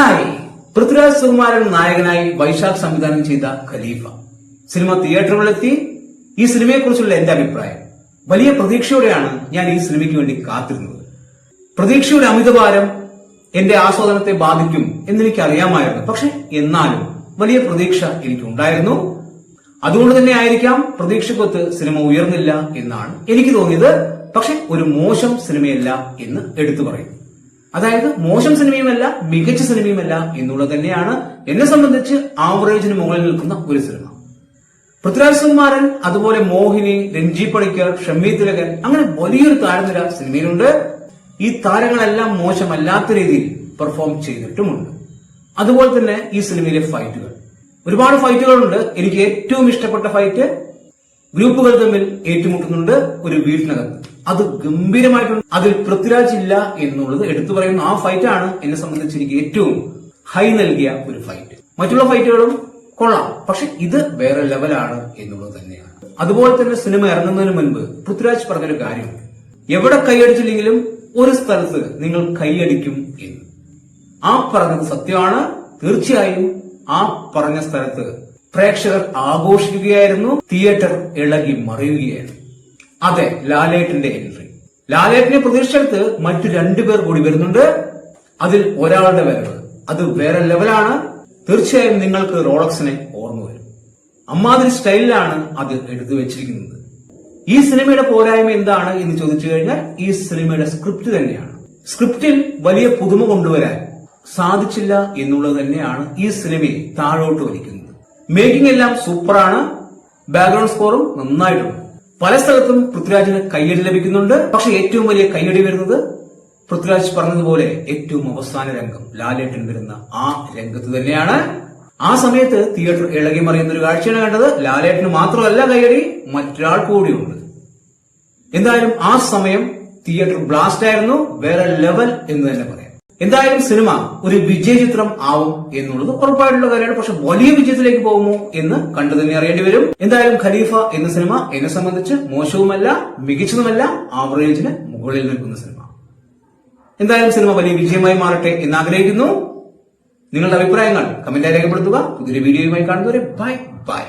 Hi, Prithviraj Sukumaran നായകനായി വൈശാഖ് സംവിധാനം ചെയ്ത ഖലീഫ സിനിമ തിയേറ്ററുകളിലെത്തി. ഈ സിനിമയെക്കുറിച്ചുള്ള എന്റെ അഭിപ്രായം, വലിയ പ്രതീക്ഷയോടെയാണ് ഞാൻ ഈ സിനിമയ്ക്ക് വേണ്ടി കാത്തിരുന്നത്. പ്രതീക്ഷയുടെ അമിതഭാരം എന്റെ ആസ്വാദനത്തെ ബാധിക്കും എന്നെനിക്ക് അറിയാമായിരുന്നു. പക്ഷെ എന്നാലും വലിയ പ്രതീക്ഷ എനിക്കുണ്ടായിരുന്നു. അതുകൊണ്ട് തന്നെ ആയിരിക്കാം പ്രതീക്ഷക്കൊത്ത് സിനിമ ഉയർന്നില്ല എന്നാണ് എനിക്ക് തോന്നിയത്. പക്ഷെ ഒരു മോശം സിനിമയല്ല എന്ന് എടുത്തു പറയും. അതായത് മോശം സിനിമയുമല്ല, മികച്ച സിനിമയുമല്ല എന്നുള്ളത് തന്നെയാണ് എന്നെ സംബന്ധിച്ച് ആവറേജിന് മുകളിൽ നിൽക്കുന്ന ഒരു സിനിമ. പൃഥ്വിരാജ് സുകുമാരൻ, അതുപോലെ മോഹിനി, രഞ്ജി പണിക്കർ, ഷമ്മി തിലകൻ, അങ്ങനെ വലിയൊരു താരനിര സിനിമയിലുണ്ട്. ഈ താരങ്ങളെല്ലാം മോശമല്ലാത്ത രീതിയിൽ പെർഫോം ചെയ്തിട്ടുമുണ്ട്. അതുപോലെ തന്നെ ഈ സിനിമയിലെ ഫൈറ്റുകൾ, ഒരുപാട് ഫൈറ്റുകളുണ്ട്. എനിക്ക് ഏറ്റവും ഇഷ്ടപ്പെട്ട ഫൈറ്റ് ഗ്രൂപ്പുകൾ തമ്മിൽ ഏറ്റുമുട്ടുന്നുണ്ട് ഒരു വീട്ടിനകത്ത്. അത് ഗംഭീരമായിട്ടുണ്ട്. അതിൽ പൃഥ്വിരാജ് ഇല്ല എന്നുള്ളത് എടുത്തു പറയുന്ന ആ ഫൈറ്റാണ് എന്നെ സംബന്ധിച്ച് എനിക്ക് ഏറ്റവും ഹൈ നൽകിയ ഒരു ഫൈറ്റ്. മറ്റുള്ള ഫൈറ്റുകളും കൊള്ളാം, പക്ഷെ ഇത് വേറെ ലെവലാണ് എന്നുള്ളത് തന്നെയാണ്. അതുപോലെ തന്നെ സിനിമ ഇറങ്ങുന്നതിന് മുൻപ് പൃഥ്വിരാജ് പറഞ്ഞൊരു കാര്യം, എവിടെ കൈയടിച്ചില്ലെങ്കിലും ഒരു സ്ഥലത്ത് നിങ്ങൾ കൈയടിക്കും എന്ന്. ആ പറഞ്ഞത് സത്യമാണ്. തീർച്ചയായും ആ പറഞ്ഞ സ്ഥലത്ത് പ്രേക്ഷകർ ആഘോഷിക്കുകയായിരുന്നു. തിയേറ്റർ ഇളകി മറിയുകയായിരുന്നു. അതെ, ലാലേട്ടന്റെ എൻട്രി. ലാലേട്ടനെ പ്രതീക്ഷിച്ചെടുത്ത് മറ്റു രണ്ടുപേർ കൂടി വരുന്നുണ്ട്. അതിൽ ഒരാളുടെ വരവ് അത് വേറെ ലെവലാണ്. തീർച്ചയായും നിങ്ങൾക്ക് റോളക്സിനെ ഓർമ്മ വരും. അമ്മാതിരി സ്റ്റൈലിലാണ് അത് എടുത്തു വെച്ചിരിക്കുന്നത്. ഈ സിനിമയുടെ പോരായ്മ എന്താണ് എന്ന് ചോദിച്ചു കഴിഞ്ഞാൽ ഈ സിനിമയുടെ സ്ക്രിപ്റ്റ് തന്നെയാണ്. സ്ക്രിപ്റ്റിൽ വലിയ പുതുമ കൊണ്ടുവരാൻ സാധിച്ചില്ല എന്നുള്ളത് തന്നെയാണ് ഈ സിനിമയെ താഴോട്ട് വലിക്കുന്നത്. മേക്കിംഗ് എല്ലാം സൂപ്പറാണ്. ബാക്ക്ഗ്രൗണ്ട് സ്കോറും നന്നായിട്ടുണ്ട്. പല സ്ഥലത്തും പൃഥ്വിരാജിന് കയ്യടി ലഭിക്കുന്നുണ്ട്. പക്ഷെ ഏറ്റവും വലിയ കയ്യടി വരുന്നത് പൃഥ്വിരാജ് പറഞ്ഞതുപോലെ ഏറ്റവും അവസാന രംഗം ലാലേട്ടൻ വരുന്ന ആ രംഗത്ത് തന്നെയാണ്. ആ സമയത്ത് തിയേറ്റർ ഇളകി മറിയുന്ന ഒരു കാഴ്ചയാണ് കണ്ടത്. ലാലേട്ടന് മാത്രമല്ല കയ്യടി, മറ്റൊരാൾ കൂടിയുണ്ട്. എന്തായാലും ആ സമയം തിയേറ്റർ ബ്ലാസ്റ്റ് ആയിരുന്നു. വേറെ ലെവൽ എന്ന് തന്നെ പറയാം. എന്തായാലും സിനിമ ഒരു വിജയചിത്രം ആവും എന്നുള്ളത് ഉറപ്പായിട്ടുള്ള കാര്യമാണ്. പക്ഷെ വലിയ വിജയത്തിലേക്ക് പോകുമോ എന്ന് കണ്ടു തന്നെ അറിയേണ്ടി വരും. എന്തായാലും ഖലീഫ എന്ന സിനിമ എന്നെ സംബന്ധിച്ച് മോശവുമല്ല, മികച്ചതുമല്ല, ആവറേജിന് മുകളിൽ നിൽക്കുന്ന സിനിമ. എന്തായാലും സിനിമ വലിയ വിജയമായി മാറട്ടെ എന്ന് ആഗ്രഹിക്കുന്നു. നിങ്ങളുടെ അഭിപ്രായങ്ങൾ കമന്റായി രേഖപ്പെടുത്തുക. പുതിയൊരു വീഡിയോയുമായി കാണുന്നവരെ ബൈ ബൈ.